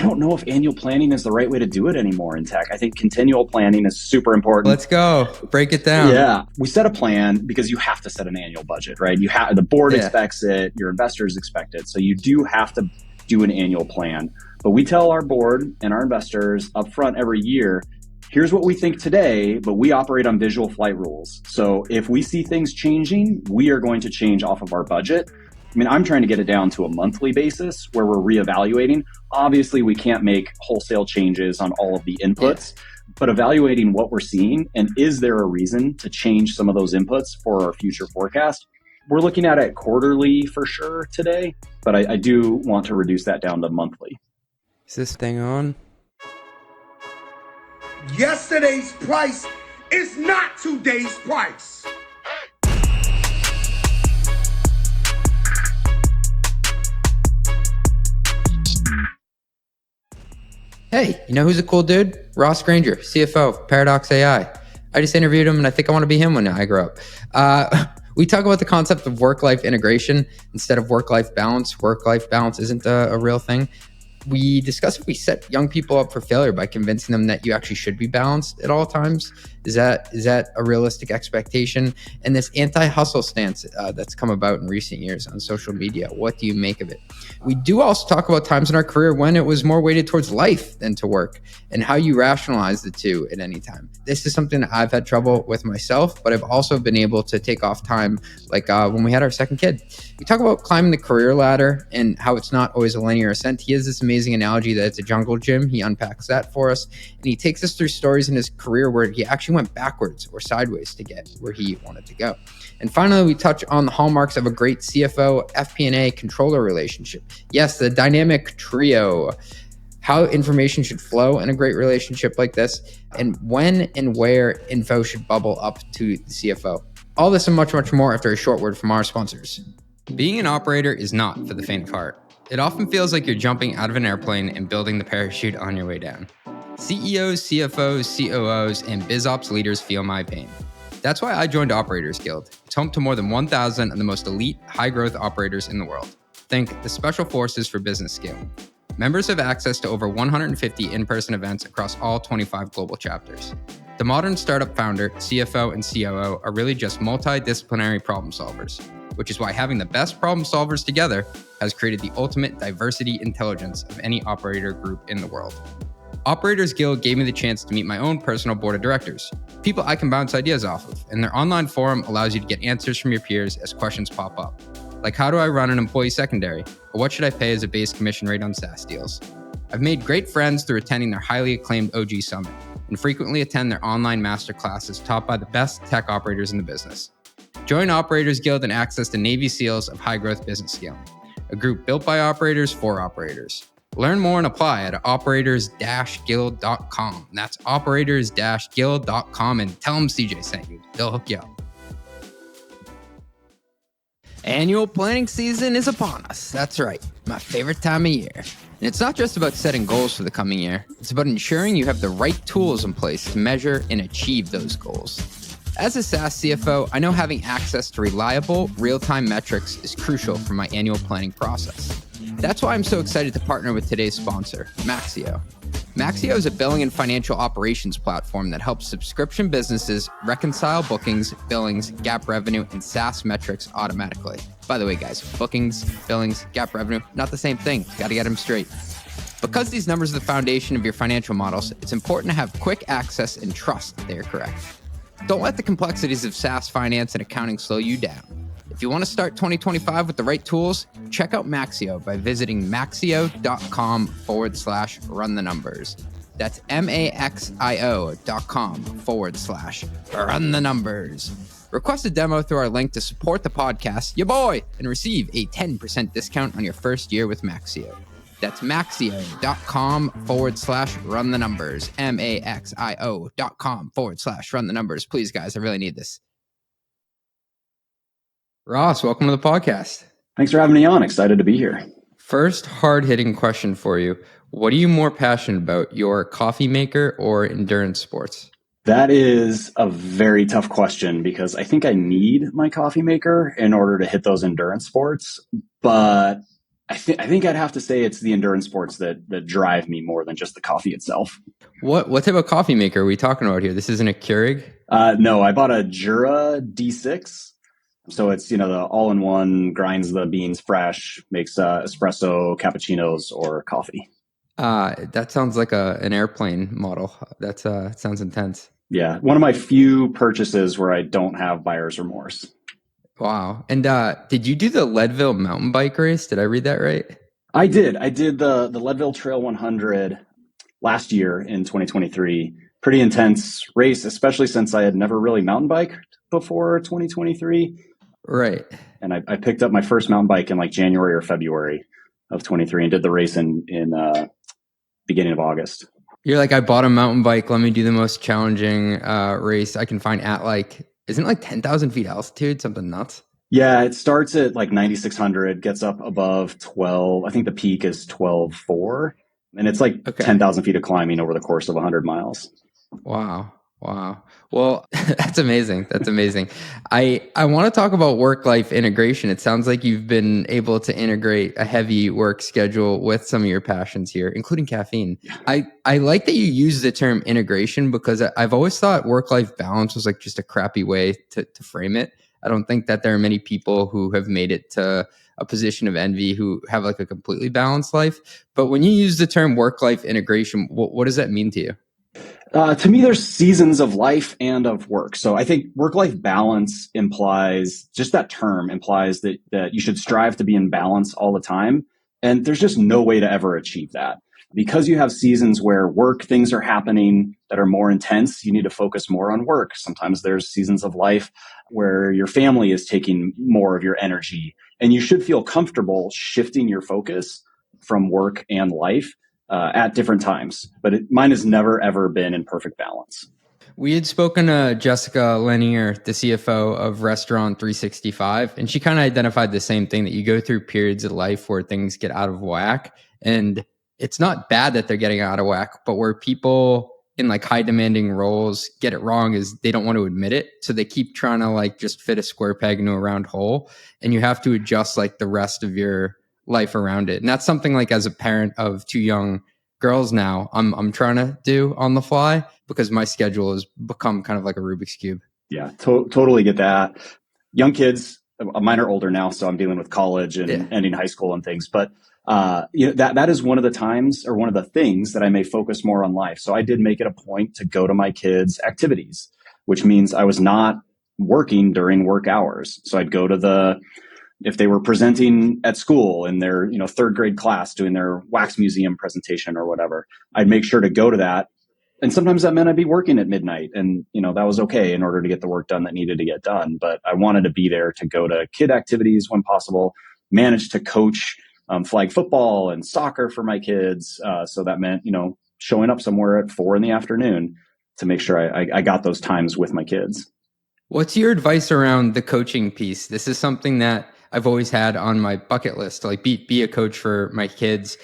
don't know if annual planning is the right way to do it anymore in tech. I think continual planning is super important. Let's go. Break it down. Yeah. We set a plan because you have to set an annual budget, right? The board expects it, your investors expect it. So you do have to do an annual plan. But we tell our board and our investors upfront every year, here's what we think today, but we operate on visual flight rules. So if we see things changing, we are going to change off of our budget. I mean, I'm trying to get it down to a monthly basis where we're reevaluating. Obviously, we can't make wholesale changes on all of the inputs, but evaluating what we're seeing and is there a reason to change some of those inputs for our future forecast? We're looking at it quarterly for sure today, but I do want to reduce that down to monthly. Is this thing on? Yesterday's price is not today's price. Hey, you know who's a cool dude? Ross Grainger, CFO of Paradox.ai. I just interviewed him and I think I want to be him when I grow up. We talk about the concept of work-life integration instead of work-life balance. Work-life balance isn't a real thing. We discuss if we set young people up for failure by convincing them that you actually should be balanced at all times. Is that a realistic expectation? And this anti-hustle stance that's come about in recent years on social media, what do you make of it? We do also talk about times in our career when it was more weighted towards life than to work and how you rationalize the two at any time. This is something that I've had trouble with myself, but I've also been able to take off time, like when we had our second kid. We talk about climbing the career ladder and how it's not always a linear ascent. He has this amazing analogy that it's a jungle gym. He unpacks that for us, and he takes us through stories in his career where he actually went backwards or sideways to get where he wanted to go. And finally, we touch on the hallmarks of a great CFO FP&A controller relationship. Yes, the dynamic trio, how information should flow in a great relationship like this, and when and where info should bubble up to the CFO. All this and much, much more after a short word from our sponsors. Being an operator is not for the faint of heart. It often feels like you're jumping out of an airplane and building the parachute on your way down. CEOs, CFOs, COOs, and BizOps leaders feel my pain. That's why I joined Operators Guild. It's home to more than 1,000 of the most elite, high-growth operators in the world. Think the Special Forces for business scaling. Members have access to over 150 in-person events across all 25 global chapters. The modern startup founder, CFO, and COO are really just multidisciplinary problem solvers, which is why having the best problem solvers together has created the ultimate diversity intelligence of any operator group in the world. Operators Guild gave me the chance to meet my own personal board of directors, people I can bounce ideas off of, and their online forum allows you to get answers from your peers as questions pop up. Like, how do I run an employee secondary? Or what should I pay as a base commission rate on SaaS deals? I've made great friends through attending their highly acclaimed OG Summit and frequently attend their online masterclasses taught by the best tech operators in the business. Join Operators Guild and access the Navy SEALs of high-growth business scaling, a group built by operators for operators. Learn more and apply at operators-guild.com. That's operators-guild.com, and tell them CJ sent you. They'll hook you up. Annual planning season is upon us. That's right, my favorite time of year. And it's not just about setting goals for the coming year. It's about ensuring you have the right tools in place to measure and achieve those goals. As a SaaS CFO, I know having access to reliable, real-time metrics is crucial for my annual planning process. That's why I'm so excited to partner with today's sponsor, Maxio. Maxio is a billing and financial operations platform that helps subscription businesses reconcile bookings, billings, GAAP revenue, and SaaS metrics automatically. By the way, guys, bookings, billings, GAAP revenue, not the same thing. Got to get them straight. Because these numbers are the foundation of your financial models, it's important to have quick access and trust that they are correct. Don't let the complexities of SaaS finance and accounting slow you down. If you want to start 2025 with the right tools, check out Maxio by visiting maxio.com/run the numbers. That's maxio.com/run the numbers. Request a demo through our link to support the podcast, ya boy, and receive a 10% discount on your first year with Maxio. That's maxio.com/run the numbers. maxio.com/run the numbers. Please, guys, I really need this. Ross, welcome to the podcast. Thanks for having me on. Excited to be here. First hard-hitting question for you. What are you more passionate about, your coffee maker or endurance sports? That is a very tough question because I think I need my coffee maker in order to hit those endurance sports. But I think I'd have to say it's the endurance sports that drive me more than just the coffee itself. What type of coffee maker are we talking about here? This isn't a Keurig? No, I bought a Jura D6. So it's, the all-in-one, grinds the beans fresh, makes espresso, cappuccinos, or coffee. That sounds like an airplane model. That's sounds intense. Yeah, one of my few purchases where I don't have buyer's remorse. Wow. And did you do the Leadville mountain bike race? Did I read that right? I did. I did the Leadville Trail 100 last year in 2023. Pretty intense race, especially since I had never really mountain biked before 2023. Right. And I picked up my first mountain bike in like January or February of 23 and did the race in beginning of August. You're like, I bought a mountain bike. Let me do the most challenging race I can find at isn't it like 10,000 feet altitude? Something nuts. Yeah, it starts at like 9,600, gets up above 12. I think the peak is 12,400. And it's like 10,000 feet of climbing over the course of 100 miles. Wow. Well, that's amazing. I want to talk about work-life integration. It sounds like you've been able to integrate a heavy work schedule with some of your passions here, including caffeine. I like that you use the term integration because I've always thought work-life balance was like just a crappy way to frame it. I don't think that there are many people who have made it to a position of envy who have like a completely balanced life. But when you use the term work-life integration, what does that mean to you? To me, there's seasons of life and of work. So I think work-life balance implies, just that term implies that you should strive to be in balance all the time. And there's just no way to ever achieve that. Because you have seasons where things are happening that are more intense, you need to focus more on work. Sometimes there's seasons of life where your family is taking more of your energy. And you should feel comfortable shifting your focus from work and life at different times, but mine has never, ever been in perfect balance. We had spoken to Jessica Lanier, the CFO of Restaurant 365, and she kind of identified the same thing, that you go through periods of life where things get out of whack. And it's not bad that they're getting out of whack, but where people in like high demanding roles get it wrong is they don't want to admit it. So they keep trying to like just fit a square peg into a round hole, and you have to adjust like the rest of your life around it. And that's something like, as a parent of two young girls now, I'm trying to do on the fly because my schedule has become kind of like a Rubik's Cube. Yeah, totally get that. Young kids, mine are older now, so I'm dealing with college and ending high school and things. But that is one of the times, or one of the things, that I may focus more on life. So I did make it a point to go to my kids' activities, which means I was not working during work hours. So I'd go to if they were presenting at school in their third grade class doing their wax museum presentation or whatever, I'd make sure to go to that. And sometimes that meant I'd be working at midnight, and that was okay in order to get the work done that needed to get done. But I wanted to be there to go to kid activities when possible, managed to coach flag football and soccer for my kids. So that meant showing up somewhere at 4 p.m. to make sure I got those times with my kids. What's your advice around the coaching piece? This is something that I've always had on my bucket list, to like be a coach for my kids,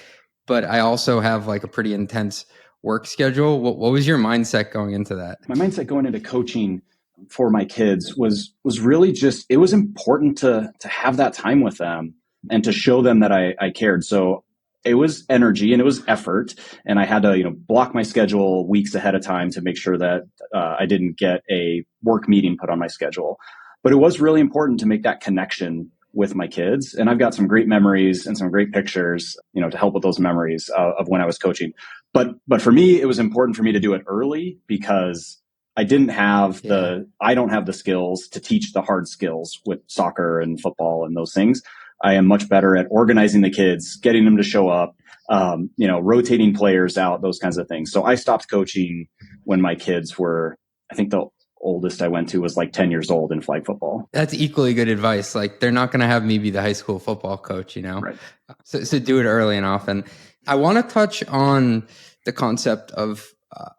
but I also have like a pretty intense work schedule. What was your mindset going into that? My mindset going into coaching for my kids was really just, it was important to have that time with them and to show them that I cared. So it was energy and it was effort, and I had to block my schedule weeks ahead of time to make sure that I didn't get a work meeting put on my schedule. But it was really important to make that connection with my kids. And I've got some great memories and some great pictures, to help with those memories of when I was coaching. But for me, it was important for me to do it early because I don't have the skills to teach the hard skills with soccer and football and those things. I am much better at organizing the kids, getting them to show up, rotating players out, those kinds of things. So I stopped coaching when my kids were, I think the oldest I went to was like 10 years old in flag football. That's equally good advice. Like, they're not going to have me be the high school football coach, Right. So do it early and often. I want to touch on the concept of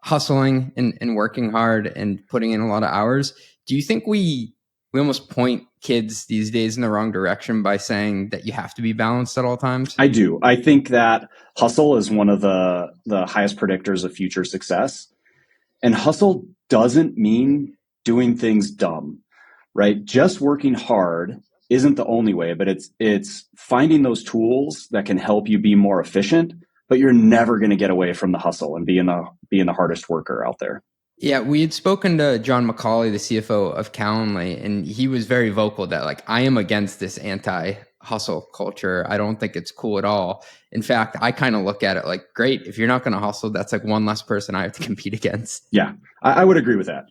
hustling and working hard and putting in a lot of hours. Do you think we almost point kids these days in the wrong direction by saying that you have to be balanced at all times? I do. I think that hustle is one of the highest predictors of future success. And hustle doesn't mean doing things dumb, right? Just working hard isn't the only way, but it's finding those tools that can help you be more efficient, but you're never going to get away from the hustle and being the hardest worker out there. Yeah, we had spoken to John McCauley, the CFO of Calendly, and he was very vocal that like, I am against this anti-hustle culture. I don't think it's cool at all. In fact, I kind of look at it like, great, if you're not going to hustle, that's like one less person I have to compete against. Yeah, I would agree with that.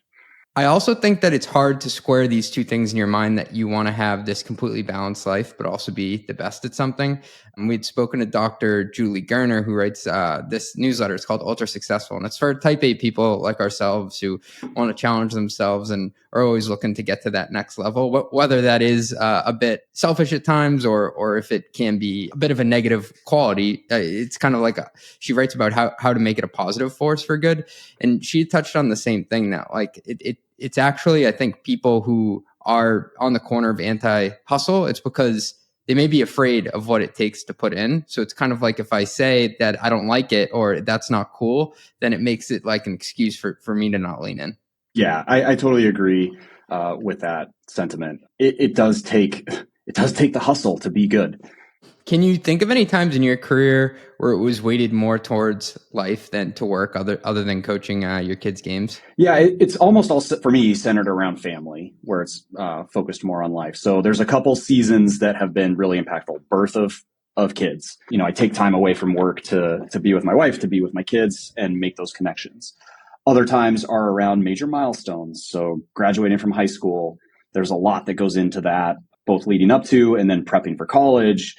I also think that it's hard to square these two things in your mind, that you want to have this completely balanced life, but also be the best at something. And we'd spoken to Dr. Julie Gerner, who writes this newsletter. It's called Ultra Successful. And it's for type A people like ourselves who want to challenge themselves and are always looking to get to that next level, whether that is a bit selfish at times or if it can be a bit of a negative quality. It's kind of like she writes about how to make it a positive force for good. And she touched on the same thing now. Like it's actually, I think, people who are on the corner of anti-hustle, it's because they may be afraid of what it takes to put in. So it's kind of like if I say that I don't like it or that's not cool, then it makes it like an excuse for me to not lean in. Yeah, I totally agree with that sentiment. It does take the hustle to be good. Can you think of any times in your career where it was weighted more towards life than to work, other than coaching your kids' games? Yeah, it's almost all, for me, centered around family, where it's focused more on life. So there's a couple seasons that have been really impactful. Birth of kids. You know, I take time away from work to be with my wife, to be with my kids, and make those connections. Other times are around major milestones. So graduating from high school, there's a lot that goes into that, both leading up to and then prepping for college,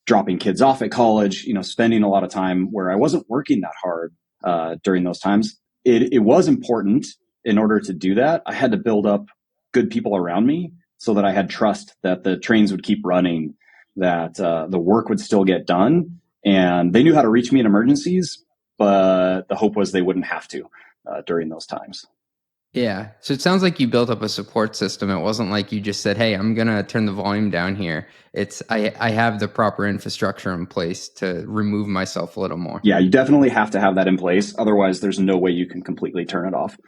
dropping kids off at college, you know, spending a lot of time where I wasn't working that hard during those times. It was important. In order to do that, I had to build up good people around me so that I had trust that the trains would keep running, that the work would still get done. And they knew how to reach me in emergencies, but the hope was they wouldn't have to during those times. Yeah. So it sounds like you built up a support system. It wasn't like you just said, hey, I'm going to turn the volume down here. It's I have the proper infrastructure in place to remove myself a little more. Yeah, you definitely have to have that in place. Otherwise, there's no way you can completely turn it off.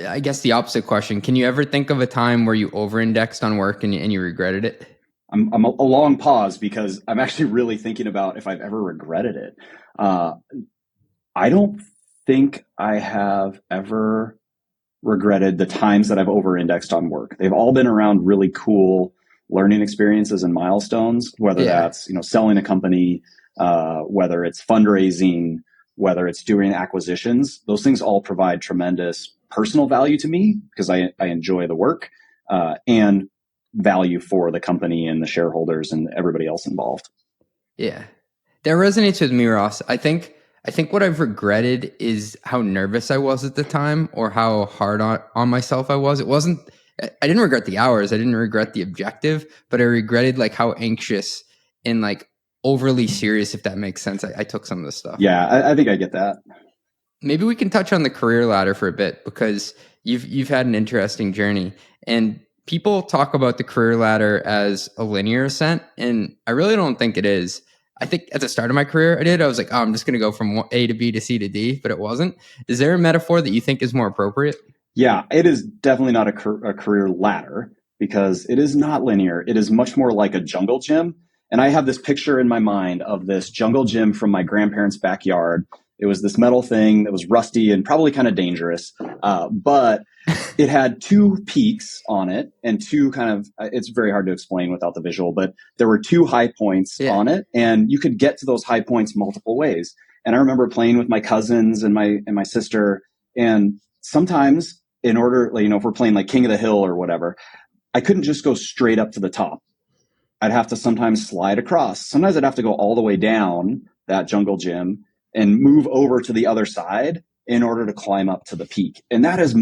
I guess the opposite question. Can you ever think of a time where you over-indexed on work and you regretted it? I'm a long pause because I'm actually really thinking about if I've ever regretted it. I don't think I have ever regretted the times that I've over-indexed on work. They've all been around really cool learning experiences and milestones, whether that's, you know, selling a company, whether it's fundraising, whether it's doing acquisitions. Those things all provide tremendous personal value to me because I enjoy the work, and value for the company and the shareholders and everybody else involved. Yeah, that resonates with me, Ross. I think what I've regretted is how nervous I was at the time or how hard on myself I was. I didn't regret the hours. I didn't regret the objective, but I regretted like how anxious and like overly serious, if that makes sense, I took some of the stuff. Yeah, I think I get that. Maybe we can touch on the career ladder for a bit because you've had an interesting journey, and people talk about the career ladder as a linear ascent, and I really don't think it is. I think at the start of my career, I was like, oh, I'm just going to go from A to B to C to D, but it wasn't. Is there a metaphor that you think is more appropriate? Yeah, it is definitely not a career ladder because it is not linear. It is much more like a jungle gym. And I have this picture in my mind of this jungle gym from my grandparents' backyard. It was this metal thing that was rusty and probably kind of dangerous, but it had two peaks on it and two kind of, it's very hard to explain without the visual, but there were two high points on it, and you could get to those high points multiple ways. And I remember playing with my cousins and my sister, and sometimes in order, you know, if we're playing like King of the Hill or whatever, I couldn't just go straight up to the top. I'd have to sometimes slide across. Sometimes I'd have to go all the way down that jungle gym and move over to the other side in order to climb up to the peak. And that is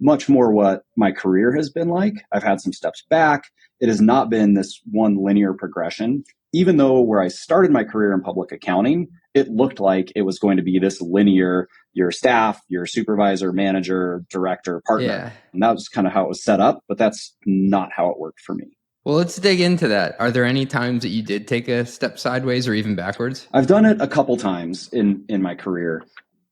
much more what my career has been like. I've had some steps back. It has not been this one linear progression, even though where I started my career in public accounting, it looked like it was going to be this linear, your staff, your supervisor, manager, director, partner. Yeah. And that was kind of how it was set up, but that's not how it worked for me. Well, let's dig into that. Are there any times that you did take a step sideways or even backwards? I've done it a couple times in my career.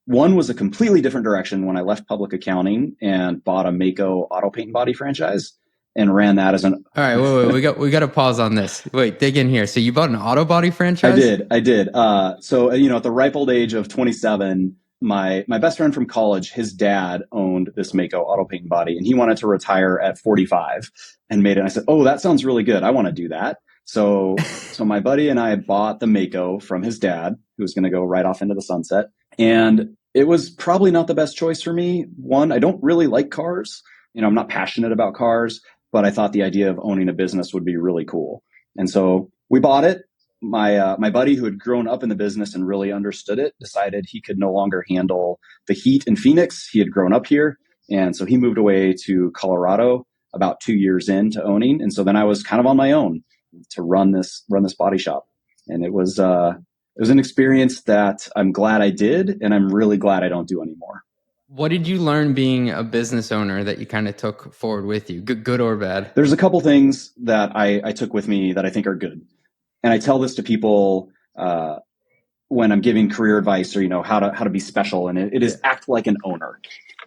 One was a completely different direction when I left public accounting and bought a Mako auto paint and body franchise. and ran that as an. All right, wait. We got to pause on this. Wait, dig in here. So you bought an auto body franchise? I did. So at the ripe old age of 27, my best friend from college, his dad owned this Mako auto paint body, and he wanted to retire at 45 and made it. And I said, "Oh, that sounds really good. I want to do that." So my buddy and I bought the Mako from his dad, who was going to go right off into the sunset. And it was probably not the best choice for me. One, I don't really like cars. I'm not passionate about cars, but I thought the idea of owning a business would be really cool. And so we bought it. My buddy, who had grown up in the business and really understood it, decided he could no longer handle the heat in Phoenix. He had grown up here. And so he moved away to Colorado about 2 years into owning. And so then I was kind of on my own to run this body shop. And it was an experience that I'm glad I did, and I'm really glad I don't do anymore. What did you learn being a business owner that you kind of took forward with you, good or bad? There's a couple things that I took with me that I think are good. And I tell this to people when I'm giving career advice or, how to be special. And it is act like an owner.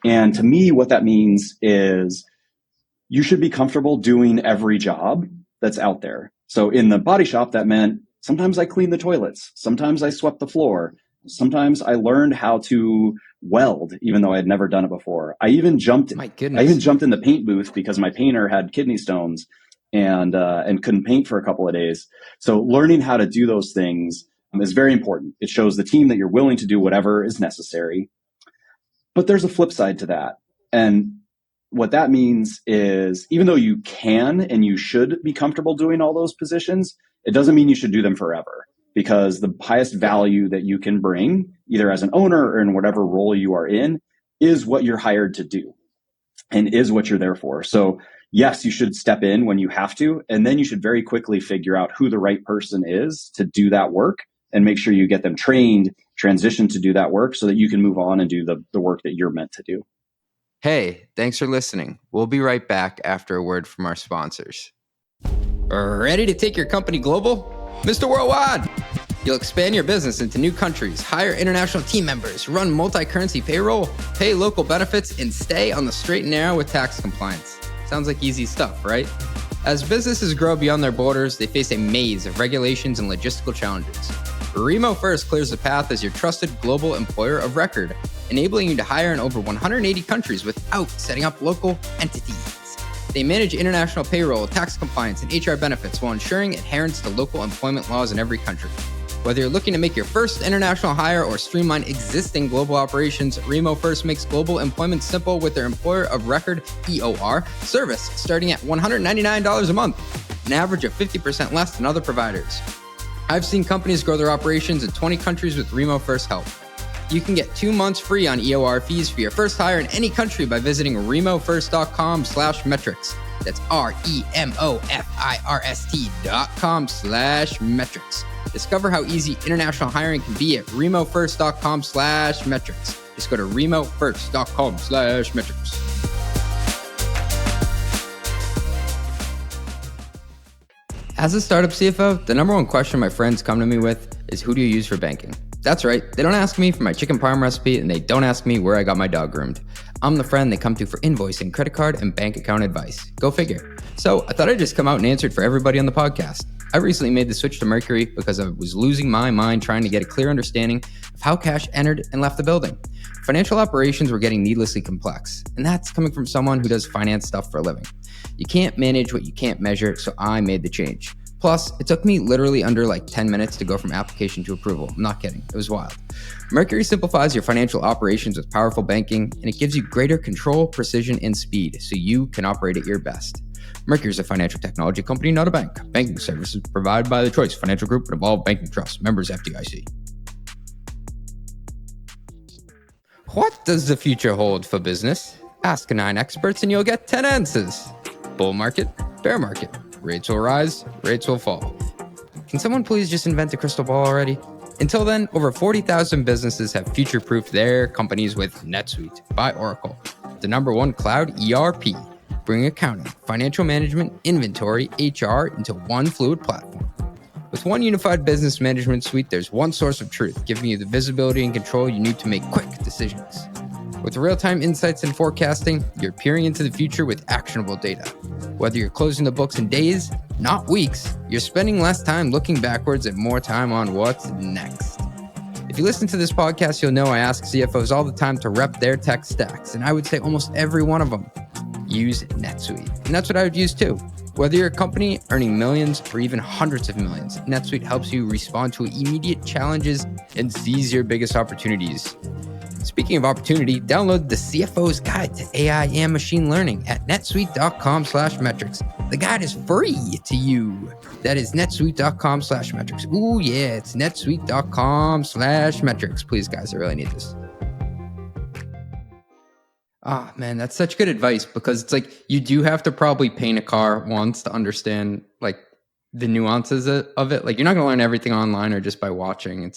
And to me, what that means is you should be comfortable doing every job that's out there. So in the body shop, that meant sometimes I cleaned the toilets. Sometimes I swept the floor. Sometimes I learned how to weld, even though I had never done it before. I even jumped in the paint booth because my painter had kidney stones and couldn't paint for a couple of days. So learning how to do those things is very important. It shows the team that you're willing to do whatever is necessary. But there's a flip side to that. And what that means is even though you can and you should be comfortable doing all those positions, it doesn't mean you should do them forever, because the highest value that you can bring, either as an owner or in whatever role you are in, is what you're hired to do and is what you're there for. So yes, you should step in when you have to, and then you should very quickly figure out who the right person is to do that work and make sure you get them trained, transition to do that work so that you can move on and do the work that you're meant to do. Hey, thanks for listening. We'll be right back after a word from our sponsors. Ready to take your company global? Mr. Worldwide! You'll expand your business into new countries, hire international team members, run multi-currency payroll, pay local benefits, and stay on the straight and narrow with tax compliance. Sounds like easy stuff, right? As businesses grow beyond their borders, they face a maze of regulations and logistical challenges. RemoFirst clears the path as your trusted global employer of record, enabling you to hire in over 180 countries without setting up local entities. They manage international payroll, tax compliance, and HR benefits while ensuring adherence to local employment laws in every country. Whether you're looking to make your first international hire or streamline existing global operations, RemoFirst makes global employment simple with their Employer of Record (EOR) service starting at $199 a month, an average of 50% less than other providers. I've seen companies grow their operations in 20 countries with RemoFirst help. You can get 2 months free on EOR fees for your first hire in any country by visiting remofirst.com/metrics. That's REMOFIRST.com/metrics. Discover how easy international hiring can be at remofirst.com/metrics. Just go to remofirst.com/metrics. As a startup CFO, the number one question my friends come to me with is, who do you use for banking? That's right, they don't ask me for my chicken parm recipe, and they don't ask me where I got my dog groomed. I'm the friend they come to for invoicing, credit card, and bank account advice. Go figure. So I thought I'd just come out and answer it for everybody on the podcast. I recently made the switch to Mercury because I was losing my mind trying to get a clear understanding of how cash entered and left the building. Financial operations were getting needlessly complex, and that's coming from someone who does finance stuff for a living. You can't manage what you can't measure, so I made the change. Plus, it took me literally under 10 minutes to go from application to approval. I'm not kidding. It was wild. Mercury simplifies your financial operations with powerful banking, and it gives you greater control, precision, and speed so you can operate at your best. Mercury is a financial technology company, not a bank. Banking services provided by the Choice Financial Group and Evolve Banking Trust. Members FDIC. What does the future hold for business? Ask 9 experts and you'll get 10 answers. Bull market, bear market. Rates will rise, rates will fall. Can someone please just invent a crystal ball already? Until then, over 40,000 businesses have future-proofed their companies with NetSuite by Oracle, the #1 cloud ERP, bringing accounting, financial management, inventory, HR into one fluid platform. With one unified business management suite, there's one source of truth, giving you the visibility and control you need to make quick decisions. With real-time insights and forecasting, you're peering into the future with actionable data. Whether you're closing the books in days, not weeks, you're spending less time looking backwards and more time on what's next. If you listen to this podcast, you'll know I ask CFOs all the time to rep their tech stacks, and I would say almost every one of them use NetSuite. And that's what I would use too. Whether you're a company earning millions or even hundreds of millions, NetSuite helps you respond to immediate challenges and seize your biggest opportunities. Speaking of opportunity, download the CFO's Guide to AI and Machine Learning at netsuite.com/metrics. The guide is free to you. That is netsuite.com/metrics. Ooh, yeah, it's netsuite.com/metrics. Please, guys, I really need this. Ah, man, that's such good advice, because it's like you do have to probably paint a car once to understand like the nuances of it. Like, you're not going to learn everything online or just by watching.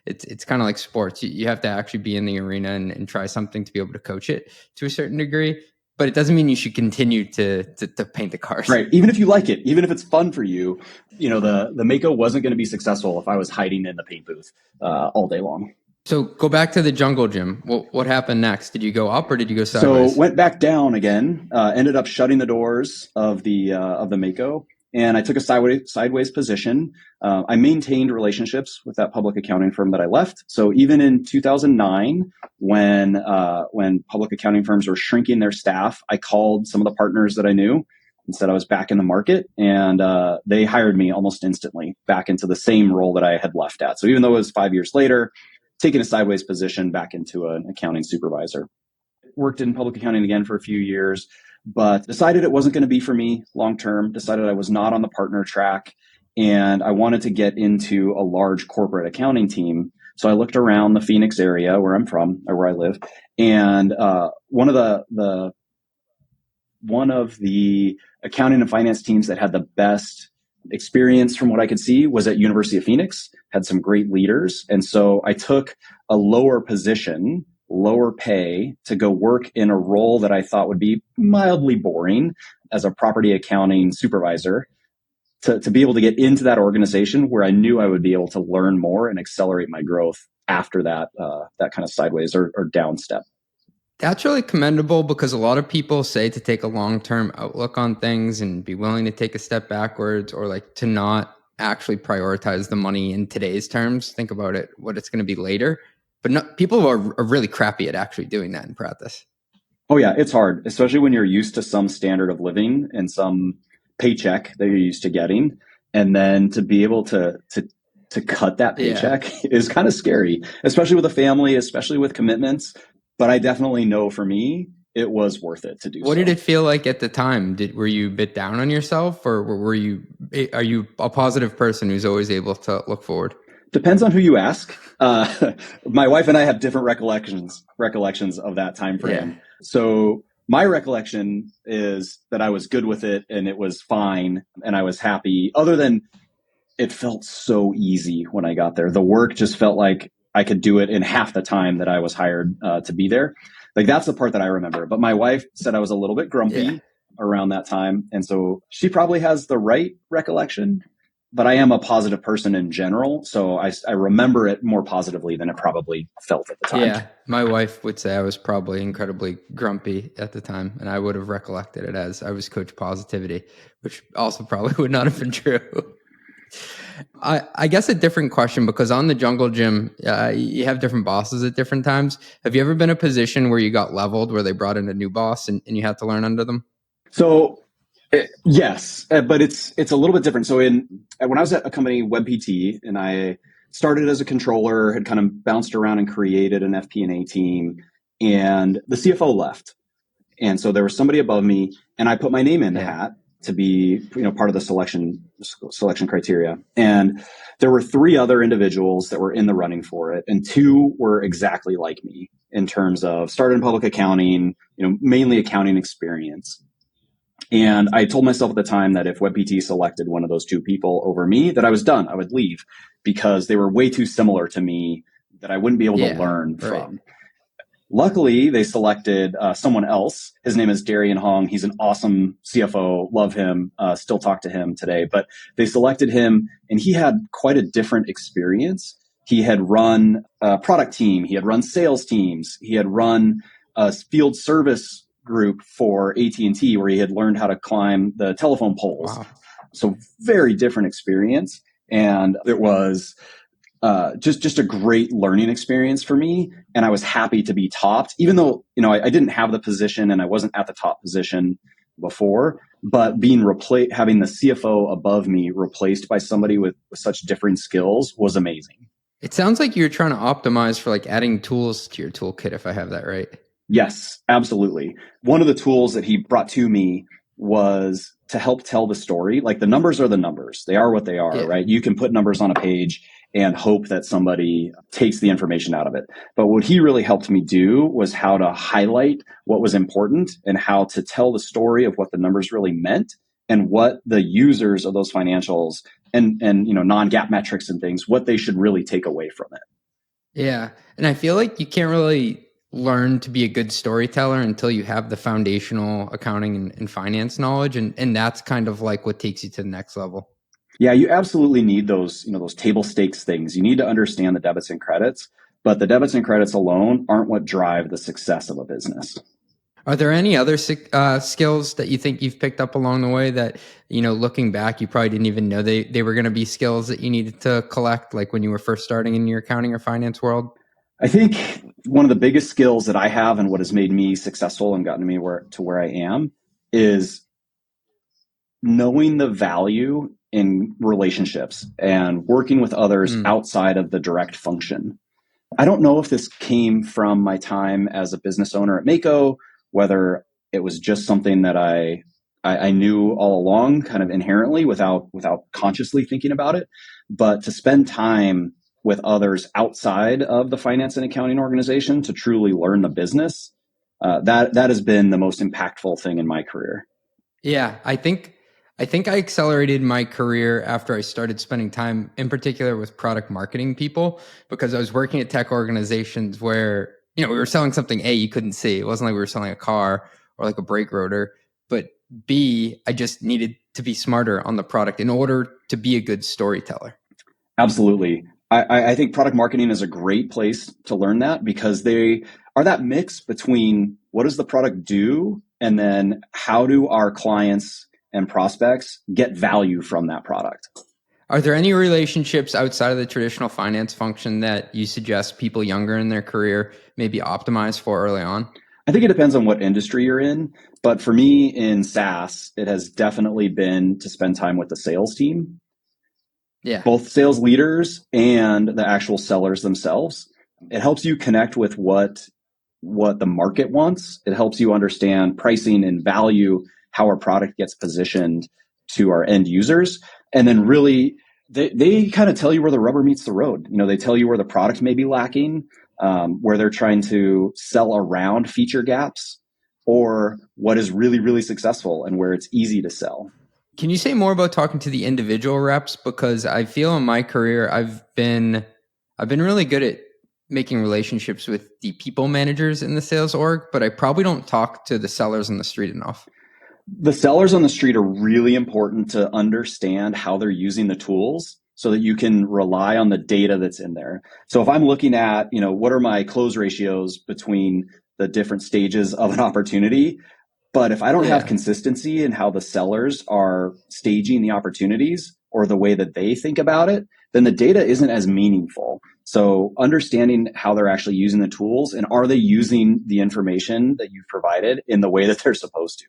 It's kind of like sports. You have to actually be in the arena and try something to be able to coach it to a certain degree. But it doesn't mean you should continue to paint the cars. Right. Even if you like it, even if it's fun for you, the Mako wasn't going to be successful if I was hiding in the paint booth all day long. So go back to the jungle gym. What happened next? Did you go up or did you go sideways? So went back down again, ended up shutting the doors of the Mako. And I took a sideways position. I maintained relationships with that public accounting firm that I left. So even in 2009, when public accounting firms were shrinking their staff, I called some of the partners that I knew and said I was back in the market, and they hired me almost instantly back into the same role that I had left at. So even though it was 5 years later, taking a sideways position back into an accounting supervisor. Worked in public accounting again for a few years, but decided it wasn't going to be for me long term, decided I was not on the partner track, and I wanted to get into a large corporate accounting team. So I looked around the Phoenix area where I'm from, or where I live, and one of the accounting and finance teams that had the best experience from what I could see was at University of Phoenix, had some great leaders. And so I took a lower position, lower pay, to go work in a role that I thought would be mildly boring as a property accounting supervisor, to be able to get into that organization where I knew I would be able to learn more and accelerate my growth after that kind of sideways or down step. That's really commendable, because a lot of people say to take a long-term outlook on things and be willing to take a step backwards, or like to not actually prioritize the money in today's terms. Think about it, what it's going to be later. But people are really crappy at actually doing that in practice. Oh yeah, it's hard, especially when you're used to some standard of living and some paycheck that you're used to getting. And then to be able to cut that paycheck is kind of scary, especially with a family, especially with commitments. But I definitely know for me, it was worth it to do. What did it feel like at the time? Were you a bit down on yourself, or are you a positive person who's always able to look forward? Depends on who you ask. My wife and I have different recollections of that time frame. Yeah. So my recollection is that I was good with it and it was fine and I was happy, other than it felt so easy when I got there. The work just felt like I could do it in half the time that I was hired to be there. Like, that's the part that I remember. But my wife said I was a little bit grumpy around that time. And so she probably has the right recollection, but I am a positive person in general. So I remember it more positively than it probably felt at the time. Yeah. My wife would say I was probably incredibly grumpy at the time, and I would have recollected it as I was Coach Positivity, which also probably would not have been true. I guess a different question, because on the jungle gym, you have different bosses at different times. Have you ever been in a position where you got leveled, where they brought in a new boss and you had to learn under them? So yes, but it's a little bit different. So when I was at a company, WebPT, and I started as a controller, had kind of bounced around and created an FP&A team, and the CFO left. And so there was somebody above me, and I put my name in the hat to be, part of the selection criteria. And there were 3 other individuals that were in the running for it, and 2 were exactly like me in terms of started in public accounting, mainly accounting experience. And I told myself at the time that if WebPT selected one of those 2 people over me, that I was done. I would leave, because they were way too similar to me that I wouldn't be able to learn from. Luckily, they selected someone else. His name is Darian Hong. He's an awesome CFO. Love him. Still talk to him today. But they selected him, and he had quite a different experience. He had run a product team. He had run sales teams. He had run a field service group for AT&T where he had learned how to climb the telephone poles. Wow. So very different experience. And it was just a great learning experience for me. And I was happy to be topped, even though, I didn't have the position and I wasn't at the top position before, but having the CFO above me replaced by somebody with such different skills was amazing. It sounds like you're trying to optimize for like adding tools to your toolkit, if I have that right. Yes, absolutely. One of the tools that he brought to me was to help tell the story. Like, the numbers are the numbers. They are what they are, right? You can put numbers on a page and hope that somebody takes the information out of it. But what he really helped me do was how to highlight what was important and how to tell the story of what the numbers really meant and what the users of those financials and non-GAAP metrics and things, what they should really take away from it. Yeah. And I feel like you can't really learn to be a good storyteller until you have the foundational accounting and finance knowledge. And that's kind of like what takes you to the next level. Yeah, you absolutely need those table stakes things. You need to understand the debits and credits, but the debits and credits alone aren't what drive the success of a business. Are there any other skills that you think you've picked up along the way that, looking back, you probably didn't even know they were going to be skills that you needed to collect, like when you were first starting in your accounting or finance world? I think one of the biggest skills that I have and what has made me successful and gotten me where I am is knowing the value in relationships and working with others outside of the direct function. I don't know if this came from my time as a business owner at Mako, whether it was just something that I knew all along, kind of inherently without consciously thinking about it. But to spend time with others outside of the finance and accounting organization to truly learn the business, that has been the most impactful thing in my career. Yeah, I think I accelerated my career after I started spending time, in particular, with product marketing people, because I was working at tech organizations where, we were selling something A, you couldn't see. It wasn't like we were selling a car or like a brake rotor, but B, I just needed to be smarter on the product in order to be a good storyteller. Absolutely. I think product marketing is a great place to learn that, because they are that mix between what does the product do and then how do our clients and prospects get value from that product. Are there any relationships outside of the traditional finance function that you suggest people younger in their career maybe optimize for early on? I think it depends on what industry you're in. But for me in SaaS, it has definitely been to spend time with the sales team. Yeah. Both sales leaders and the actual sellers themselves. It helps you connect with what the market wants. It helps you understand pricing and value, how our product gets positioned to our end users. And then really, they kind of tell you where the rubber meets the road. They tell you where the product may be lacking, where they're trying to sell around feature gaps, or what is really, really successful and where it's easy to sell. Can you say more about talking to the individual reps? Because I feel in my career, I've been really good at making relationships with the people managers in the sales org, but I probably don't talk to the sellers on the street enough. The sellers on the street are really important to understand how they're using the tools so that you can rely on the data that's in there. So if I'm looking at, what are my close ratios between the different stages of an opportunity, but if I don't have consistency in how the sellers are staging the opportunities or the way that they think about it, then the data isn't as meaningful. So understanding how they're actually using the tools, and are they using the information that you've provided in the way that they're supposed to?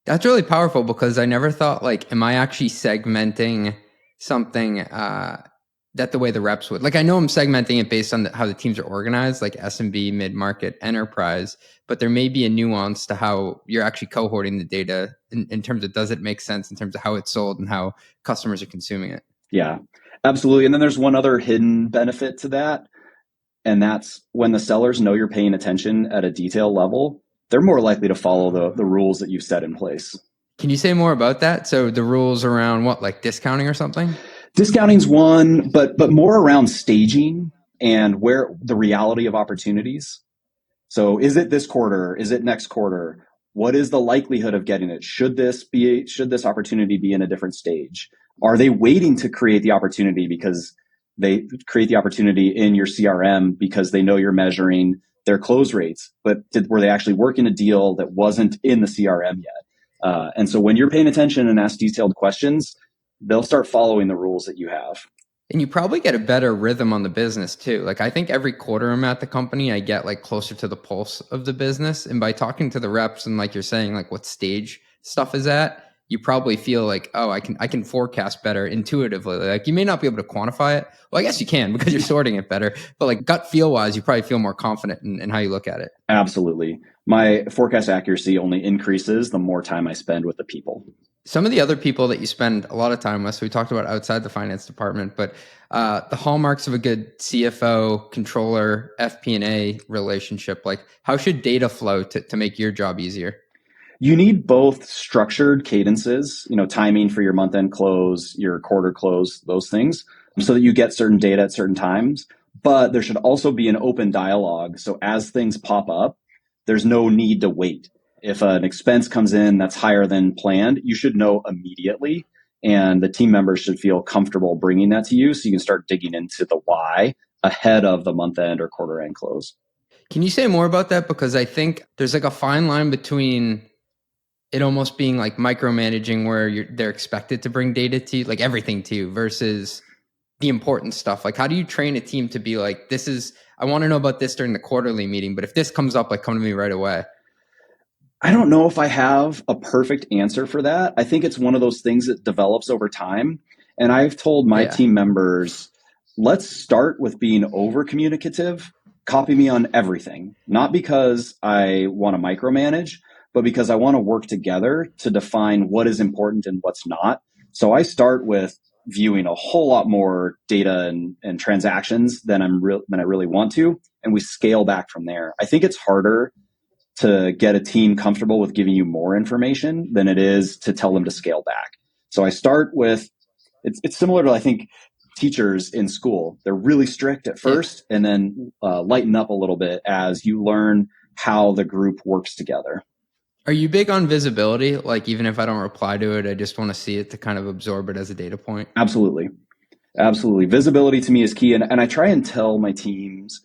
That's really powerful, because I never thought, like, am I actually segmenting something that the way the reps would? Like, I know I'm segmenting it based on how the teams are organized, like SMB, mid-market, enterprise, but there may be a nuance to how you're actually cohorting the data in terms of, does it make sense in terms of how it's sold and how customers are consuming it? Yeah, absolutely. And then there's one other hidden benefit to that, and that's when the sellers know you're paying attention at a detail level, they're more likely to follow the rules that you've set in place. Can you say more about that? So the rules around what, like discounting or something? Discounting's one, but more around staging and where the reality of opportunities. So is it this quarter? Is it next quarter? What is the likelihood of getting it? Should this opportunity be in a different stage? Are they waiting to create the opportunity because They create the opportunity in your CRM because they know you're measuring their close rates, but were they actually working a deal that wasn't in the CRM yet? And so when you're paying attention and ask detailed questions, they'll start following the rules that you have. And you probably get a better rhythm on the business too. Like I think every quarter I'm at the company, I get like closer to the pulse of the business. And by talking to the reps and like you're saying, like what stage stuff is at, you probably feel like, oh, I can forecast better intuitively. Like you may not be able to quantify it. Well, I guess you can because you're sorting it better. But like gut feel wise, you probably feel more confident in how you look at it. Absolutely. My forecast accuracy only increases the more time I spend with the people. Some of the other people that you spend a lot of time with, so we talked about outside the finance department, but the hallmarks of a good CFO, controller, FP&A relationship, like how should data flow to make your job easier? You need both structured cadences, timing for your month end close, your quarter close, those things, so that you get certain data at certain times. But there should also be an open dialogue. So as things pop up, there's no need to wait. If an expense comes in that's higher than planned, you should know immediately. And the team members should feel comfortable bringing that to you so you can start digging into the why ahead of the month end or quarter end close. Can you say more about that? Because I think there's like a fine line between it almost being like micromanaging where they're expected to bring data to you, like everything to you, versus the important stuff. Like how do you train a team to be like, I want to know about this during the quarterly meeting, but if this comes up, like come to me right away? I don't know if I have a perfect answer for that. I think it's one of those things that develops over time. And I've told my team members, let's start with being over communicative. Copy me on everything, not because I want to micromanage, but because I want to work together to define what is important and what's not. So I start with viewing a whole lot more data and transactions than I really want to, and we scale back from there. I think it's harder to get a team comfortable with giving you more information than it is to tell them to scale back. So I start with, it's similar to, I think, teachers in school. They're really strict at first and then lighten up a little bit as you learn how the group works together. Are you big on visibility? Like even if I don't reply to it, I just want to see it to kind of absorb it as a data point? Absolutely. Absolutely. Visibility to me is key. And I try and tell my teams,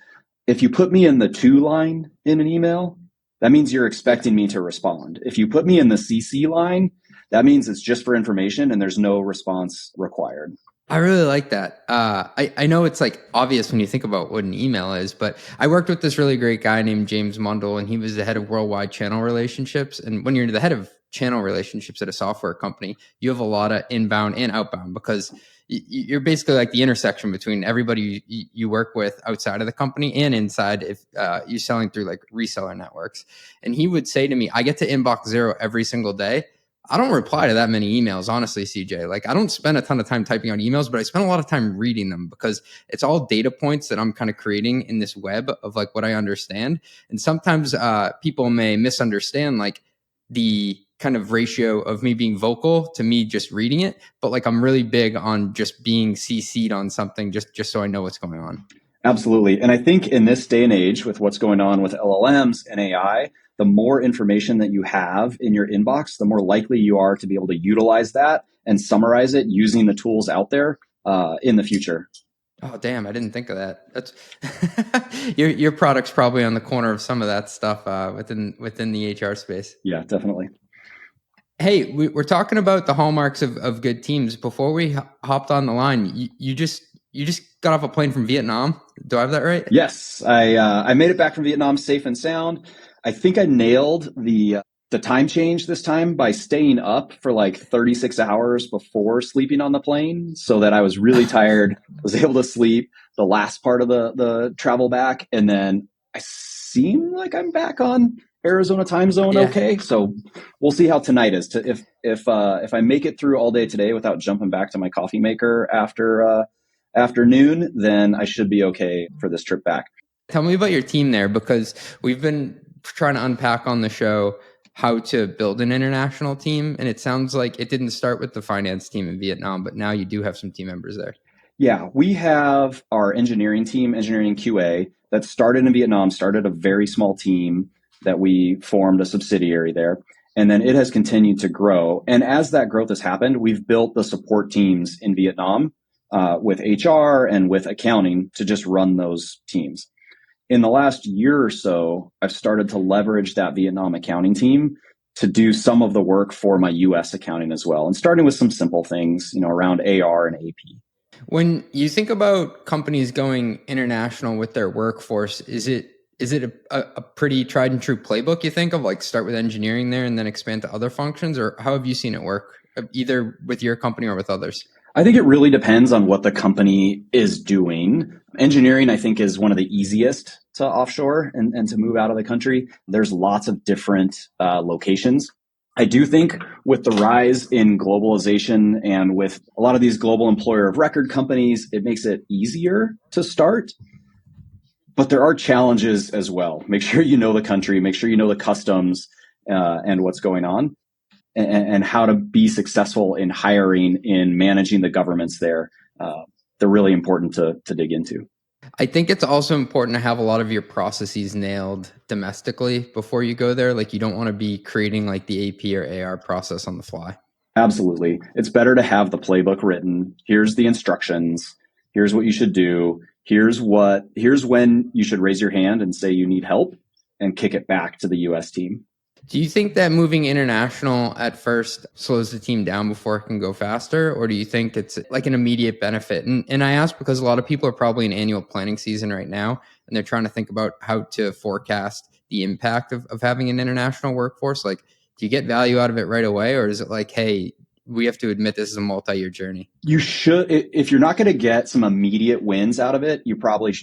if you put me in the to line in an email, that means you're expecting me to respond. If you put me in the CC line, that means it's just for information and there's no response required. I really like that. I know it's like obvious when you think about what an email is, but I worked with this really great guy named James Mundell, and he was the head of worldwide channel relationships. And when you're the head of channel relationships at a software company, you have a lot of inbound and outbound because you're basically like the intersection between everybody you work with outside of the company and inside if you're selling through like reseller networks. And he would say to me, I get to inbox 0 every single day. I don't reply to that many emails, honestly, CJ. Like I don't spend a ton of time typing out emails, but I spend a lot of time reading them because it's all data points that I'm kind of creating in this web of like what I understand. And sometimes people may misunderstand like the kind of ratio of me being vocal to me just reading it. But like I'm really big on just being CC'd on something just so I know what's going on. Absolutely. And I think in this day and age with what's going on with LLMs and AI, the more information that you have in your inbox, the more likely you are to be able to utilize that and summarize it using the tools out there in the future. Oh, damn. I didn't think of that. That's your product's probably on the corner of some of that stuff within the HR space. Yeah, definitely. Hey, we're talking about the hallmarks of good teams. Before we hopped on the line, you just got off a plane from Vietnam. Do I have that right? Yes, I made it back from Vietnam safe and sound. I think I nailed the time change this time by staying up for like 36 hours before sleeping on the plane so that I was really tired, was able to sleep the last part of the travel back. And then I seem like I'm back on Arizona time zone. Yeah. Okay. So we'll see how tonight is. If I make it through all day today without jumping back to my coffee maker afternoon, then I should be okay for this trip back. Tell me about your team there, because we've been trying to unpack on the show how to build an international team. And it sounds like it didn't start with the finance team in Vietnam, but now you do have some team members there. Yeah, we have our engineering team, engineering QA, that started in Vietnam, started a very small team that we formed a subsidiary there. And then it has continued to grow. And as that growth has happened, we've built the support teams in Vietnam with HR and with accounting to just run those teams. In the last year or so, I've started to leverage that Vietnam accounting team to do some of the work for my US accounting as well. And starting with some simple things, around AR and AP. When you think about companies going international with their workforce, is it a pretty tried and true playbook, you think, of like start with engineering there and then expand to other functions? Or how have you seen it work, either with your company or with others? I think it really depends on what the company is doing. Engineering, I think, is one of the easiest to offshore and to move out of the country. There's lots of different locations. I do think with the rise in globalization and with a lot of these global employer of record companies, it makes it easier to start. But there are challenges as well. Make sure you know the country, make sure you know the customs and what's going on, and how to be successful in hiring, in managing the governments there. They're really important to dig into. I think it's also important to have a lot of your processes nailed domestically before you go there. Like you don't want to be creating like the AP or AR process on the fly. Absolutely. It's better to have the playbook written. Here's the instructions. Here's what you should do. Here's when you should raise your hand and say you need help and kick it back to the US team. Do you think that moving international at first slows the team down before it can go faster? Or do you think it's like an immediate benefit? And I ask because a lot of people are probably in annual planning season right now, and they're trying to think about how to forecast the impact of having an international workforce. Like, do you get value out of it right away? Or is it like, hey, we have to admit this is a multi-year journey? You should, if you're not going to get some immediate wins out of it, you probably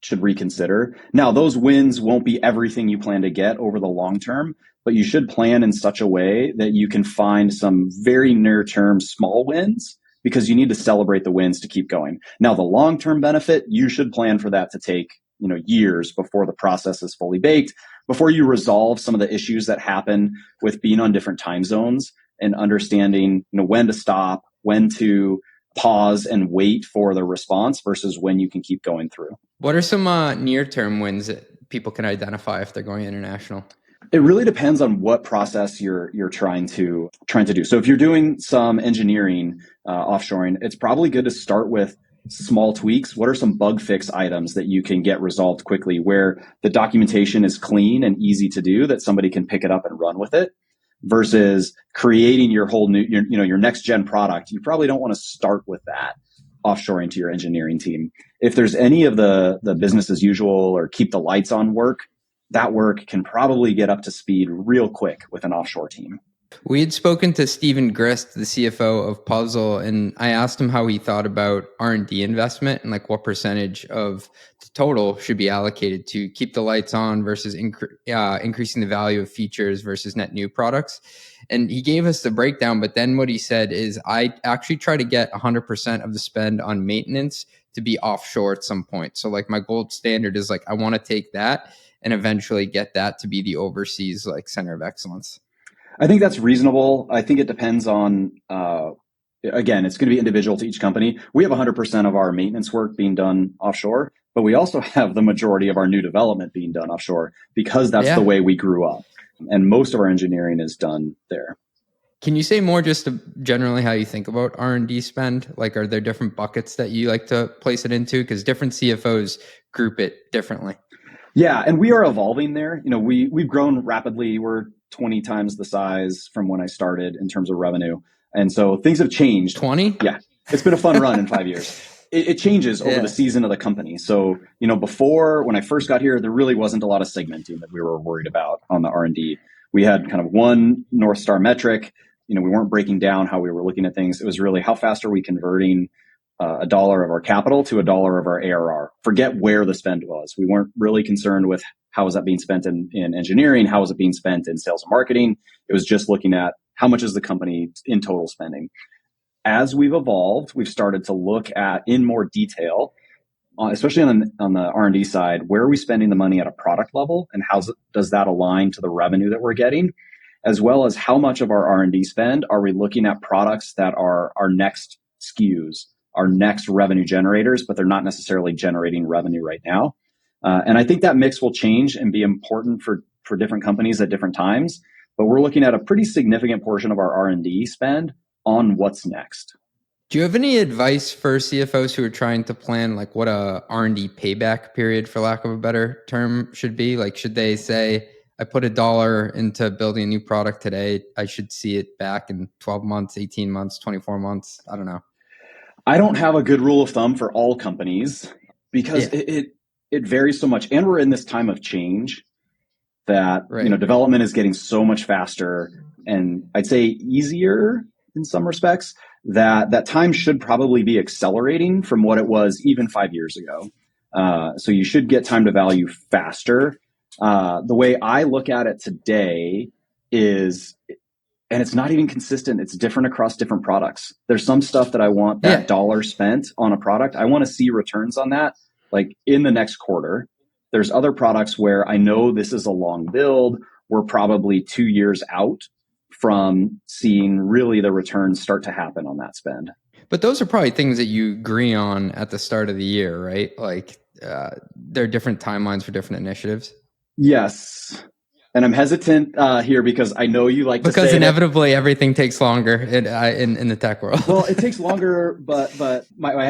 should reconsider. Now, those wins won't be everything you plan to get over the long term, but you should plan in such a way that you can find some very near-term small wins, because you need to celebrate the wins to keep going. Now, the long-term benefit, you should plan for that to take, years before the process is fully baked, before you resolve some of the issues that happen with being on different time zones and understanding, when to stop, when to pause and wait for the response versus when you can keep going through. What are some near-term wins that people can identify if they're going international? It really depends on what process you're trying to do. So if you're doing some engineering offshoring, it's probably good to start with small tweaks. What are some bug fix items that you can get resolved quickly, where the documentation is clean and easy to do, that somebody can pick it up and run with it, versus creating your whole new, your next gen product? You probably don't want to start with that offshoring to your engineering team. If there's any of the business as usual or keep the lights on work, that work can probably get up to speed real quick with an offshore team. We had spoken to Stephen Grist, the CFO of Puzzle, and I asked him how he thought about R&D investment and like what percentage of the total should be allocated to keep the lights on versus increasing the value of features versus net new products. And he gave us the breakdown, but then what he said is, I actually try to get 100% of the spend on maintenance to be offshore at some point. So like my gold standard is like, I want to take that and eventually get that to be the overseas like center of excellence. I think that's reasonable. I think it depends on, again, it's going to be individual to each company. We have 100% of our maintenance work being done offshore, but we also have the majority of our new development being done offshore, because that's the way we grew up. And most of our engineering is done there. Can you say more just generally how you think about R&D spend? Like, are there different buckets that you like to place it into? Because different CFOs group it differently. Yeah, and we are evolving there. We've grown rapidly. We're 20 times the size from when I started in terms of revenue. And so things have changed. 20? Yeah. It's been a fun run in 5 years. It changes over the season of the company. So, before, when I first got here, there really wasn't a lot of segmenting that we were worried about on the R&D. We had kind of one North Star metric. We weren't breaking down how we were looking at things. It was really, how fast are we converting $1 of our capital to $1 of our ARR? Forget where the spend was. We weren't really concerned with how was that being spent in engineering, how was it being spent in sales and marketing. It was just looking at how much is the company in total spending. As we've evolved, we've started to look at in more detail, especially on the R&D side, where are we spending the money at a product level, and how does that align to the revenue that we're getting, as well as how much of our R&D spend are we looking at products that are our next SKUs, our next revenue generators, but they're not necessarily generating revenue right now. And I think that mix will change and be important for different companies at different times. But we're looking at a pretty significant portion of our R&D spend on what's next. Do you have any advice for CFOs who are trying to plan like what a R&D payback period, for lack of a better term, should be? Like, should they say, I put $1 into building a new product today, I should see it back in 12 months, 18 months, 24 months? I don't know. I don't have a good rule of thumb for all companies because it varies so much. And we're in this time of change that, Right. development is getting so much faster and I'd say easier in some respects, that time should probably be accelerating from what it was even 5 years ago. So you should get time to value faster. The way I look at it today is, and it's not even consistent. It's different across different products. There's some stuff that I want that dollar spent on a product. I want to see returns on that like in the next quarter. There's other products where I know this is a long build. We're probably 2 years out from seeing really the returns start to happen on that spend. But those are probably things that you agree on at the start of the year, right? Like there are different timelines for different initiatives. Yes. And I'm hesitant here because I know you like to say because inevitably everything takes longer in the tech world. Well, it takes longer, but my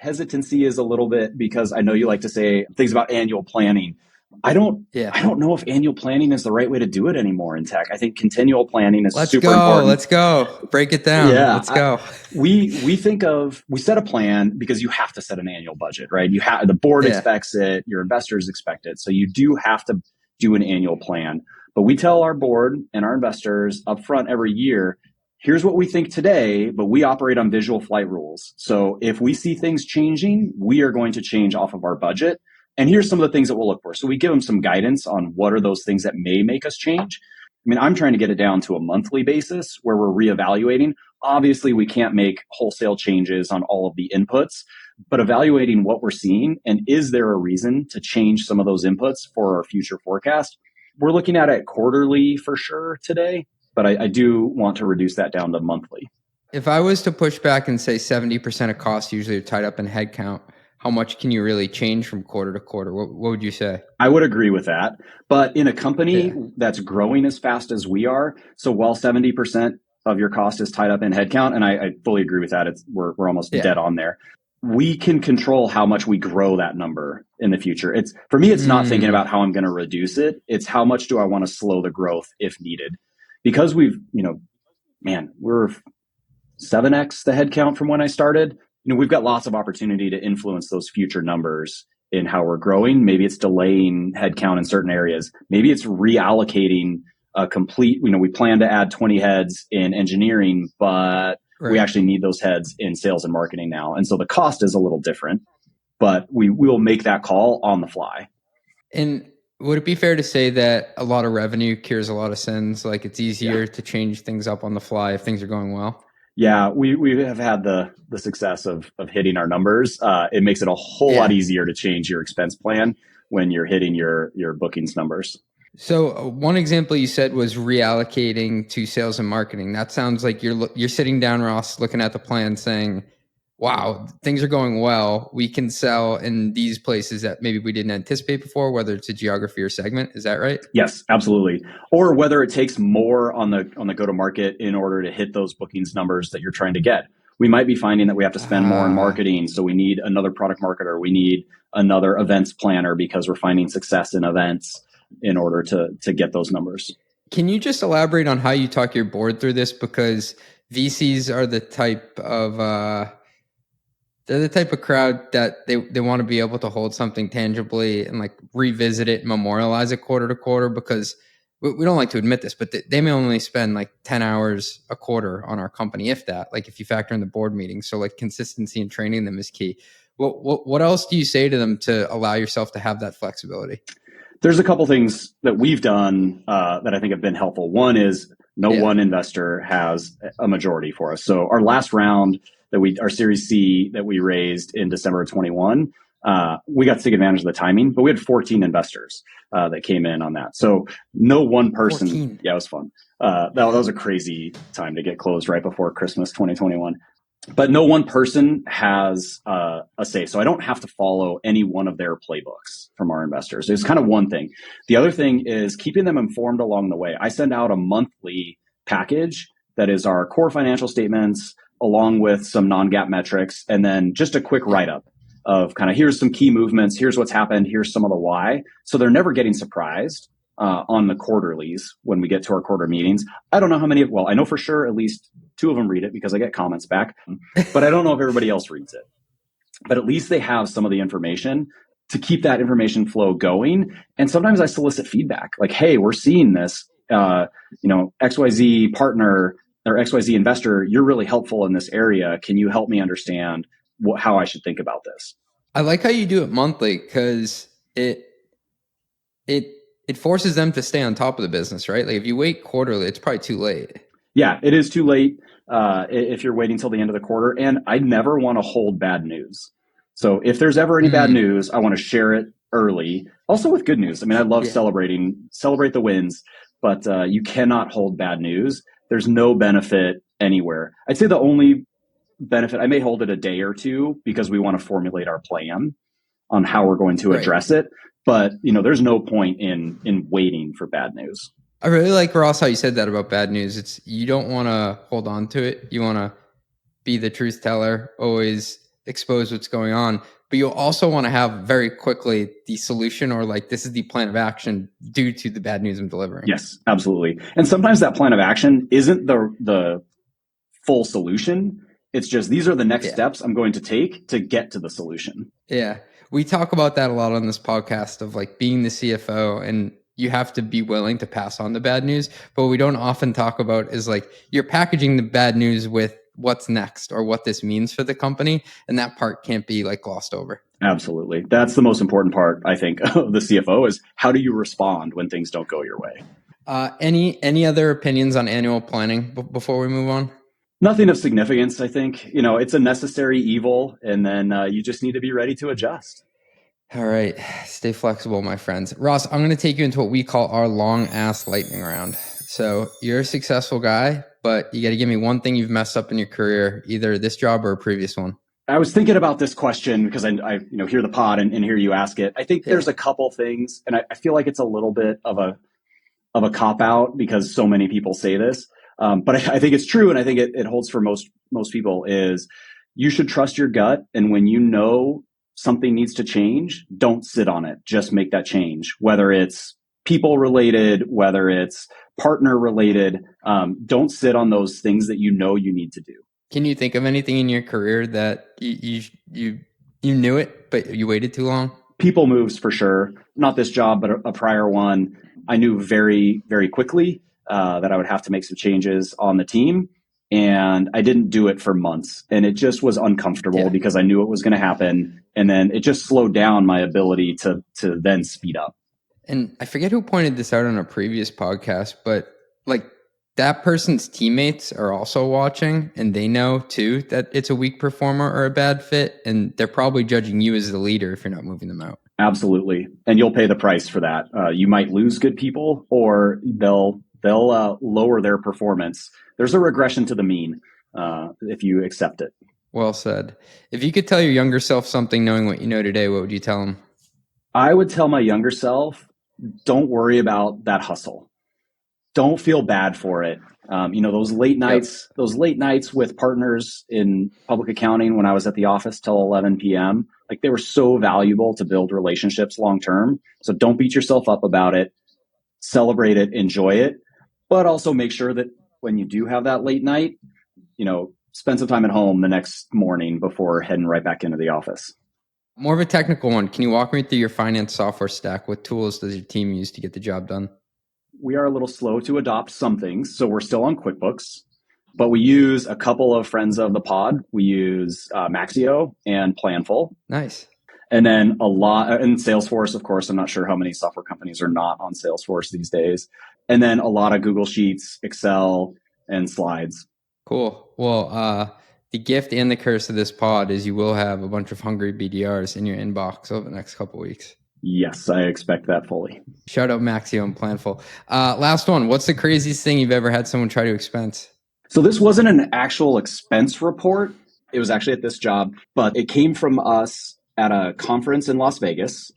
hesitancy is a little bit because I know you like to say things about annual planning. I don't know if annual planning is the right way to do it anymore in tech. I think continual planning is super important. Let's go. Break it down. Yeah, let's go. We set a plan because you have to set an annual budget, right? The board expects it, your investors expect it. So you do have to do an annual plan. But we tell our board and our investors upfront every year, here's what we think today, but we operate on visual flight rules. So if we see things changing, we are going to change off of our budget. And here's some of the things that we'll look for. So we give them some guidance on what are those things that may make us change. I mean, I'm trying to get it down to a monthly basis where we're reevaluating. Obviously, we can't make wholesale changes on all of the inputs, but evaluating what we're seeing and is there a reason to change some of those inputs for our future forecast? We're looking at it quarterly for sure today, but I do want to reduce that down to monthly. If I was to push back and say 70% of costs usually are tied up in headcount, how much can you really change from quarter to quarter? What would you say? I would agree with that. But in a company that's growing as fast as we are, so while 70% of your cost is tied up in headcount, and I fully agree with that, we're almost dead on there. We can control how much we grow that number in the future. For me, it's not thinking about how I'm going to reduce it. It's how much do I want to slow the growth if needed. Because we're 7x the headcount from when I started. We've got lots of opportunity to influence those future numbers in how we're growing. Maybe it's delaying headcount in certain areas. Maybe it's reallocating a complete, we plan to add 20 heads in engineering, but we actually need those heads in sales and marketing now. And so the cost is a little different, but we will make that call on the fly. And would it be fair to say that a lot of revenue cures a lot of sins? Like it's easier to change things up on the fly if things are going well? Yeah, we have had the success of hitting our numbers. It makes it a whole lot easier to change your expense plan when you're hitting your bookings numbers. So one example you said was reallocating to sales and marketing. That sounds like you're sitting down, Ross, looking at the plan saying, wow, things are going well. We can sell in these places that maybe we didn't anticipate before, whether it's a geography or segment. Is that right? Yes, absolutely. Or whether it takes more on the go-to-market in order to hit those bookings numbers that you're trying to get. We might be finding that we have to spend more in marketing. So we need another product marketer. We need another events planner because we're finding success in events in order to get those numbers. Can you just elaborate on how you talk your board through this? Because VCs are the type of they're the type of crowd that they want to be able to hold something tangibly and like revisit it and memorialize it quarter to quarter, because we don't like to admit this, but they may only spend like 10 hours a quarter on our company, if that, like if you factor in the board meetings. So like consistency and training them is key. What else do you say to them to allow yourself to have that flexibility? There's a couple things that we've done that I think have been helpful. One is no one investor has a majority for us. So our last round our Series C that we raised in December of 21, we got to take advantage of the timing, but we had 14 investors that came in on that. So no one person, 14. Yeah, it was fun. That was a crazy time to get closed right before Christmas 2021. But no one person has a say. So I don't have to follow any one of their playbooks from our investors. It's kind of one thing. The other thing is keeping them informed along the way. I send out a monthly package that is our core financial statements, along with some non-GAAP metrics, and then just a quick write-up of kind of here's some key movements, here's what's happened, here's some of the why. So they're never getting surprised on the quarterlies when we get to our quarter meetings. I don't know how many, well, I know for sure at least 2 of them read it because I get comments back, but I don't know if everybody else reads it. But at least they have some of the information to keep that information flow going. And sometimes I solicit feedback like, hey, we're seeing this, XYZ partner or XYZ investor, you're really helpful in this area. Can you help me understand how I should think about this? I like how you do it monthly because it forces them to stay on top of the business, right? Like if you wait quarterly, it's probably too late. Yeah, it is too late if you're waiting till the end of the quarter. And I never want to hold bad news. So if there's ever any bad news, I want to share it early. Also with good news. I mean, I love celebrate the wins, but you cannot hold bad news. There's no benefit anywhere. I'd say the only benefit, I may hold it a day or two because we want to formulate our plan on how we're going to address it. But, there's no point in waiting for bad news. I really like, Ross, how you said that about bad news. It's you don't want to hold on to it. You want to be the truth teller, always expose what's going on. But you'll also want to have very quickly the solution or like this is the plan of action due to the bad news I'm delivering. Yes, absolutely. And sometimes that plan of action isn't the full solution. It's just these are the next steps I'm going to take to get to the solution. Yeah. We talk about that a lot on this podcast of like being the CFO, and you have to be willing to pass on the bad news. But what we don't often talk about is like you're packaging the bad news with what's next or what this means for the company. And that part can't be like glossed over. Absolutely. That's the most important part, I think, of the CFO is how do you respond when things don't go your way? Any other opinions on annual planning before we move on? Nothing of significance, I think. It's a necessary evil, and then you just need to be ready to adjust. All right. Stay flexible, my friends. Ross, I'm going to take you into what we call our long-ass lightning round. So you're a successful guy, but you got to give me one thing you've messed up in your career, either this job or a previous one. I was thinking about this question because I hear the pod and hear you ask it. I think there's a couple things, and I feel like it's a little bit of a cop-out because so many people say this. But I think it's true, and I think it holds for most people, is you should trust your gut. And when you know something needs to change, don't sit on it. Just make that change, whether it's people related, whether it's partner related. Don't sit on those things that you need to do. Can you think of anything in your career that you knew it, but you waited too long? People moves for sure. Not this job, but a prior one. I knew very, very quickly that I would have to make some changes on the team. And I didn't do it for months. And it just was uncomfortable because I knew it was going to happen. And then it just slowed down my ability to then speed up. And I forget who pointed this out on a previous podcast, but like that person's teammates are also watching and they know too that it's a weak performer or a bad fit. And they're probably judging you as the leader if you're not moving them out. Absolutely. And you'll pay the price for that. You might lose good people or they'll lower their performance. There's a regression to the mean if you accept it. Well said. If you could tell your younger self something knowing what you know today, what would you tell him? I would tell my younger self, don't worry about that hustle. Don't feel bad for it. Those late nights with partners in public accounting when I was at the office till 11 p.m., like they were so valuable to build relationships long term. So don't beat yourself up about it. Celebrate it, enjoy it, but also make sure that when you do have that late night, spend some time at home the next morning before heading right back into the office. More of a technical one. Can you walk me through your finance software stack? What tools does your team use to get the job done? We are a little slow to adopt some things, so we're still on QuickBooks, but we use a couple of friends of the pod. We use Maxio and Planful. Nice. And then a lot in Salesforce, of course. I'm not sure how many software companies are not on Salesforce these days. And then a lot of Google Sheets, Excel, and slides. Cool. Well, the gift and the curse of this pod is you will have a bunch of hungry BDRs in your inbox over the next couple of weeks. Yes, I expect that fully. Shout out Maxio and Planful. Last one. What's the craziest thing you've ever had someone try to expense? So this wasn't an actual expense report. It was actually at this job, but it came from us at a conference in Las Vegas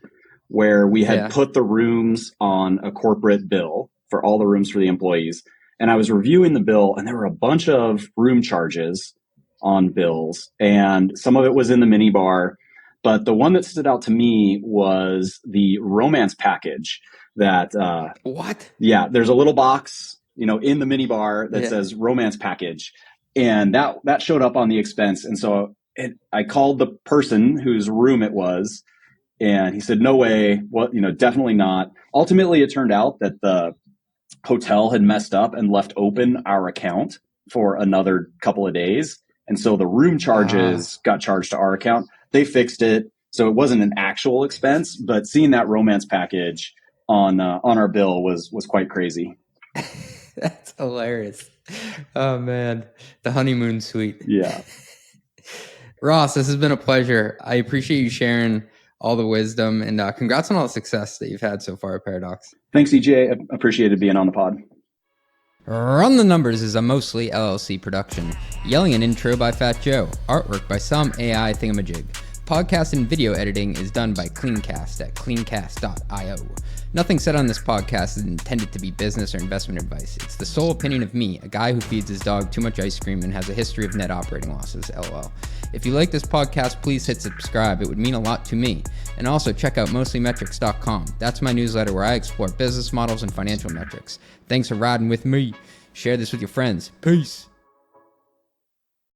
where we had put the rooms on a corporate bill for all the rooms for the employees. And I was reviewing the bill and there were a bunch of room charges on bills, and some of it was in the mini bar. But the one that stood out to me was the romance package that, What? yeah, there's a little box, in the mini bar that says romance package. And that showed up on the expense. And so I called the person whose room it was, and he said, no way. Well, definitely not. Ultimately, it turned out that the hotel had messed up and left open our account for another couple of days. And so the room charges got charged to our account. They fixed it. So it wasn't an actual expense, but seeing that romance package on our bill was quite crazy. That's hilarious. Oh man, the honeymoon suite. Yeah. Ross, this has been a pleasure. I appreciate you sharing all the wisdom, and congrats on all the success that you've had so far at Paradox. Thanks, EJ. I appreciated being on the pod. Run the Numbers is a mostly LLC production. Yelling an intro by Fat Joe. Artwork by some AI thingamajig. Podcast and video editing is done by Cleancast at cleancast.io. Nothing said on this podcast is intended to be business or investment advice. It's the sole opinion of me, a guy who feeds his dog too much ice cream and has a history of net operating losses, LOL. If you like this podcast, please hit subscribe. It would mean a lot to me. And also check out mostlymetrics.com. That's my newsletter where I explore business models and financial metrics. Thanks for riding with me. Share this with your friends. Peace.